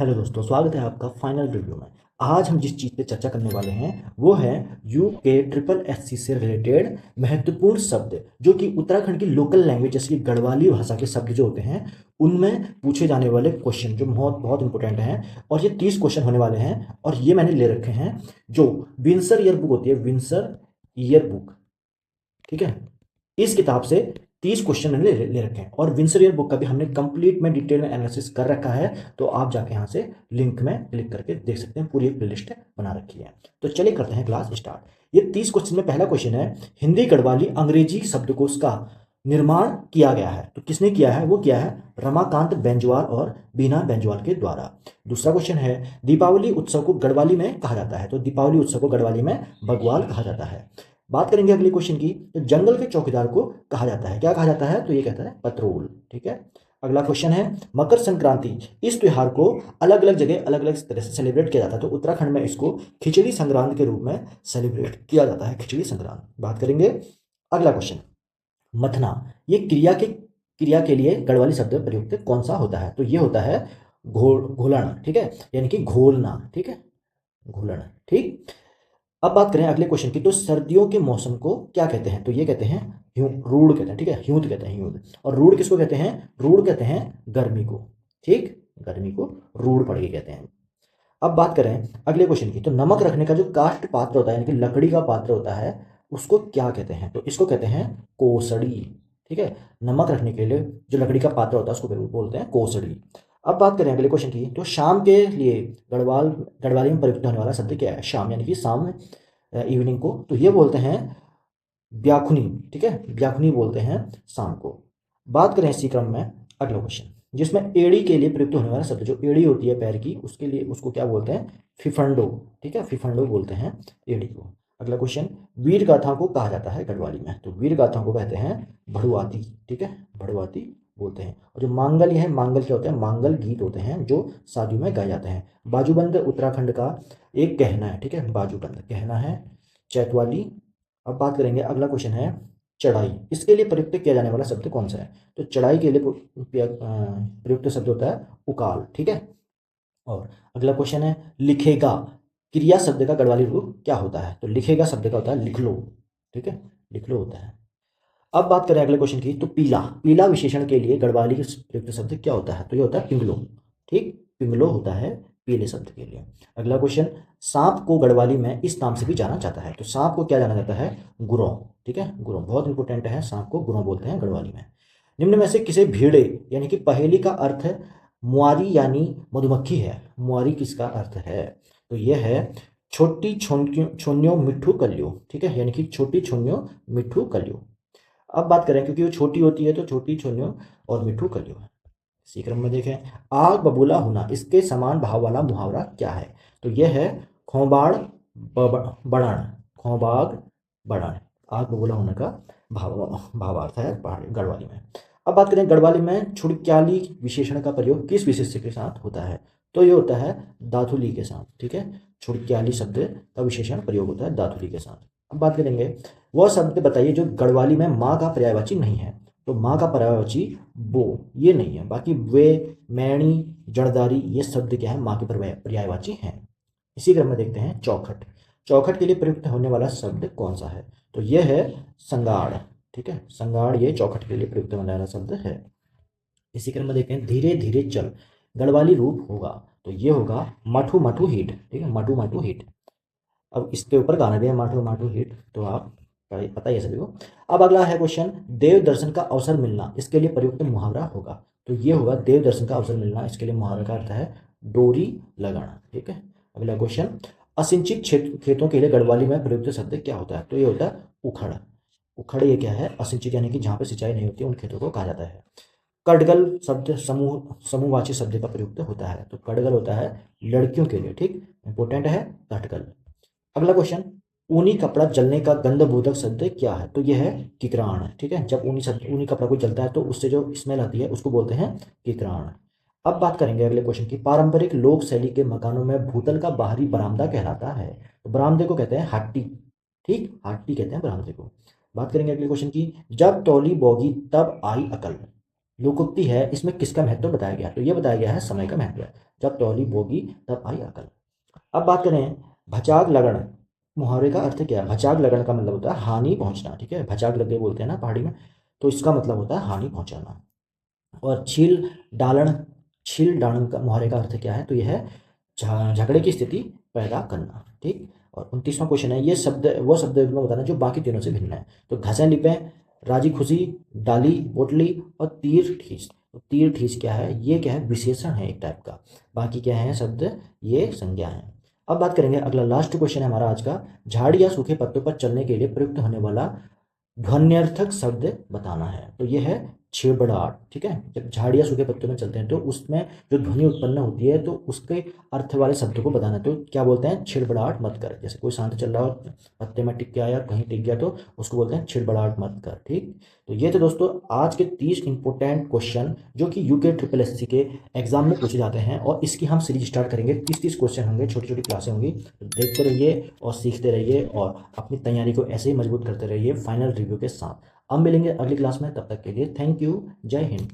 Hello दोस्तों, स्वागत है आपका फाइनल रिव्यू में। आज हम जिस चीज़ पे चर्चा करने वाले हैं वो है यूके ट्रिपल एससी से रिलेटेड महत्वपूर्ण शब्द जो कि उत्तराखंड की लोकल लैंग्वेज जैसे कि गढ़वाली भाषा के शब्द जो होते हैं उनमें पूछे जाने वाले क्वेश्चन जो बहुत बहुत इंपॉर्टेंट हैं। और ये 30 क्वेश्चन होने वाले हैं और ये मैंने ले रखे हैं जो विंसर ईयर बुक होती है, विंसर ईयर बुक, ठीक है, इस किताब से 30 क्वेश्चन मैंने ले रखे हैं। और विंसर ईयर बुक का भी हमने कंप्लीट में डिटेल में एनालिसिस कर रखा है, तो आप जाके यहाँ से लिंक में क्लिक करके देख सकते हैं। पूरी एक प्लेलिस्ट बना रखी है। तो चलिए करते हैं क्लास स्टार्ट। ये 30 क्वेश्चन में पहला क्वेश्चन है, हिंदी गढ़वाली अंग्रेजी शब्दकोश का निर्माण किया गया है। तो किसने किया है? वो किया है रमाकांत बेंजवाल और बीना बेंजवाल के द्वारा। दूसरा क्वेश्चन है, दीपावली उत्सव को गढ़वाली में कहा जाता है। तो दीपावली उत्सव को गढ़वाली में बग्वाल कहा जाता है। बात करेंगे अगले क्वेश्चन की, तो जंगल के चौकीदार को कहा जाता है, क्या कहा जाता है? तो ये कहता है पत्रोल, ठीक है। अगला क्वेश्चन है, मकर संक्रांति इस त्योहार को अलग अलग जगह अलग अलग तरह से सेलिब्रेट किया जाता है। तो उत्तराखंड में इसको खिचड़ी संक्रांत के रूप में सेलिब्रेट किया जाता है, खिचड़ी संक्रांत। बात करेंगे अगला क्वेश्चन, मथना ये क्रिया के लिए गढ़वाली शब्द प्रयुक्त कौन सा होता है? तो ये होता है घोलना, ठीक है, यानी कि घोलना, ठीक है, घोलना, ठीक। अब बात करें अगले क्वेश्चन की, तो सर्दियों के मौसम को क्या कहते हैं? तो ये कहते हैं रूड कहते हैं, ठीक है, ह्यूद कहते हैं, ह्यूद। और रूड किसको कहते हैं? रूड कहते हैं गर्मी को, ठीक, गर्मी को रूड पड़ गई कहते हैं। अब बात करें अगले क्वेश्चन की, तो नमक रखने का जो काष्ठ पात्र होता है यानी कि लकड़ी का पात्र होता है उसको क्या कहते हैं? तो इसको कहते हैं कोसड़ी, ठीक है। नमक रखने के लिए जो लकड़ी का पात्र होता है उसको बोलते हैं कोसड़ी। अब बात करें अगले क्वेश्चन की, तो शाम के लिए गढ़वाली में प्रयुक्त होने वाला शब्द क्या है? शाम यानी कि शाम, इवनिंग को, तो ये बोलते हैं ब्याखुनी, ठीक है, ब्याखुनी बोलते हैं शाम को। बात करें इसी क्रम में अगला क्वेश्चन, जिसमें एड़ी के लिए प्रयुक्त होने वाला शब्द, जो एड़ी होती है पैर की, उसके लिए उसको क्या बोलते हैं? फिफंडो, ठीक है, फिफंडो बोलते हैं एड़ी को। अगला क्वेश्चन, वीर गाथा को कहा जाता है गढ़वाली में। तो वीर गाथा को कहते हैं भड़ुआती, ठीक है, भड़ुआती बोलते हैं। और जो मांगल्य है, मांगल क्या होते हैं? मांगल गीत होते हैं जो शादियों में गाए जाते हैं। बाजूबंद उत्तराखंड का एक कहना है, ठीक है, बाजूबंद कहना है चैतवाली। अब बात करेंगे अगला क्वेश्चन है, चढ़ाई इसके लिए प्रयुक्त किया जाने वाला शब्द कौन सा है? तो चढ़ाई के लिए प्रयुक्त शब्द होता है उकाल, ठीक है। और अगला क्वेश्चन है, लिखेगा क्रिया शब्द का गढ़वाली रूप क्या होता है? तो लिखेगा शब्द का होता है लिख लो, ठीक है, लिख लो होता है। अब बात करें अगले क्वेश्चन की, तो पीला पीला विशेषण के लिए गढ़वाली प्रयुक्त शब्द क्या होता है? तो ये होता है पिंगलो, ठीक, पिंगलो होता है पीले शब्द के लिए। अगला क्वेश्चन, सांप को गढ़वाली में इस नाम से भी जाना जाता है। तो सांप को क्या जाना जाता है? गुरौ, ठीक है, गुरौ बहुत इंपॉर्टेंट है, सांप को गुरौ बोलते हैं गढ़वाली में। निम्न में से किसे भीड़े यानी कि पहेली का अर्थ मुआरी यानी मधुमक्खी है? मुआरी किसका अर्थ है? तो यह है छोटी छोन्यो मिट्ठू कल्यो, ठीक है, यानी कि छोटी छोन्यो मिट्ठू कल्यो। अब बात करें, क्योंकि वो छोटी होती है तो छोटी छोन्यो और मिट्ठू कलियो है। इसी क्रम में देखें, आग बबूला होना इसके समान भाव वाला मुहावरा क्या है? तो यह है खोबाड़ बढ़ाण, खोबाग बढ़ाण, आग बबूला होने का भावार्थ है गढ़वाली में। अब बात करें गढ़वाली में छुड़क्याली विशेषण का प्रयोग किस विशेष्य के साथ होता है? तो ये होता है दाथुली के साथ, ठीक है, छुड़क्याली शब्द का विशेषण प्रयोग होता है दाथुली के साथ। अब बात करेंगे, वह शब्द बताइए जो गढ़वाली में माँ का पर्यायवाची नहीं है। तो माँ का पर्यायवाची वो ये नहीं है, बाकी वे, मैणी, जड़दारी ये शब्द क्या है? माँ के पर्यायवाची हैं। इसी क्रम में देखते हैं चौखट, चौखट के लिए प्रयुक्त होने वाला शब्द कौन सा है? तो यह है संगाड़, ठीक है, संगाड़ ये चौखट के लिए प्रयुक्त होने वाला शब्द है। इसी क्रम में देखते हैं धीरे धीरे चल गढ़वाली रूप होगा। तो ये होगा माठू माठू हिट, ठीक है, माठू माठू हिट। अब इसके ऊपर गाना भी है माठू माठू हिट, तो आप पता ही है सभी को। अब अगला है क्वेश्चन, देव दर्शन का अवसर मिलना इसके लिए प्रयुक्त मुहावरा होगा। तो ये होगा देव दर्शन का अवसर मिलना, इसके लिए मुहावरा का अर्थ है डोरी लगाना, ठीक है। अगला क्वेश्चन, असिंचित खेतों के लिए गढ़वाली में प्रयुक्त शब्द क्या होता है? तो ये होता है उखड़, उखड़ ये क्या है? असिंचित यानी कि जहाँ पे सिंचाई नहीं होती उन खेतों को कहा जाता है। कड़गल शब्द समूहवाची शब्द का प्रयुक्त होता है। तो कड़गल होता है लड़कियों के लिए, ठीक, इंपॉर्टेंट है कटगल। अगला क्वेश्चन, ऊनी कपड़ा जलने का गंधबोधक शब्द क्या है? तो यह है किकराण, ठीक है, जब ऊनी कपड़ा कोई जलता है तो उससे जो स्मेल आती है उसको बोलते हैं किकराण। अब बात करेंगे अगले क्वेश्चन की, पारंपरिक लोक शैली के मकानों में भूतल का बाहरी बरामदा कहलाता है। तो बरामदे को कहते हैं हाटी, ठीक, हाटी कहते हैं बरामदे को। बात करेंगे अगले क्वेश्चन की, जब तौली बोगी तब आई अकल लोकोक्ति है, इसमें किसका महत्व बताया गया? तो यह बताया गया है समय का महत्व है। जब तौली बोगी तब आई अकल। अब बात करें भचाग लगन मुहावरे का अर्थ क्या है। भचाग लगन का मतलब होता है हानि पहुंचना, ठीक है, भचाग लगे बोलते हैं ना पहाड़ी में, तो इसका मतलब होता है हानि पहुंचाना। और छील डालन का मुहावरे का अर्थ क्या है, तो यह है झगड़े की स्थिति पैदा करना, ठीक। और 29वां क्वेश्चन है, ये शब्द वो शब्द में बताना जो बाकी तीनों से भिन्न है। तो घसें लिपें, राजी खुशी, डाली बोटली और तीर ठीस। तो तीर ठीस क्या है, ये क्या है, विशेषण है एक टाइप का, बाकी क्या है शब्द, ये संज्ञा है। अब बात करेंगे अगला लास्ट क्वेश्चन है हमारा आज का, झाड़ या सूखे पत्तों पर चलने के लिए प्रयुक्त होने वाला ध्वन्यर्थक शब्द बताना है। तो ये है छिड़बड़ाहट, ठीक है। जब झाड़ या सूखे पत्तों में चलते हैं तो उसमें जो ध्वनि उत्पन्न होती है तो उसके अर्थ वाले शब्दों को बताना है। तो क्या बोलते हैं, छिड़बड़ाहट मत कर। जैसे कोई शांत चल रहा हो, पत्ते में टिक गया या कहीं टिक गया तो उसको बोलते हैं छिड़बड़ाहट मत कर, ठीक। तो ये थे दोस्तों आज के 30 इंपॉर्टेंट क्वेश्चन जो कि यूके ट्रिपल एससी के एग्जाम में पूछे जाते हैं, और इसकी हम सीरीज स्टार्ट करेंगे। 30 क्वेश्चन होंगे, छोटी छोटी क्लासें होंगी, तो देखते रहिए और सीखते रहिए और अपनी तैयारी को ऐसे ही मजबूत करते रहिए फाइनल रिव्यू के साथ। अब मिलेंगे अगली क्लास में, तब तक के लिए थैंक यू, जय हिंद।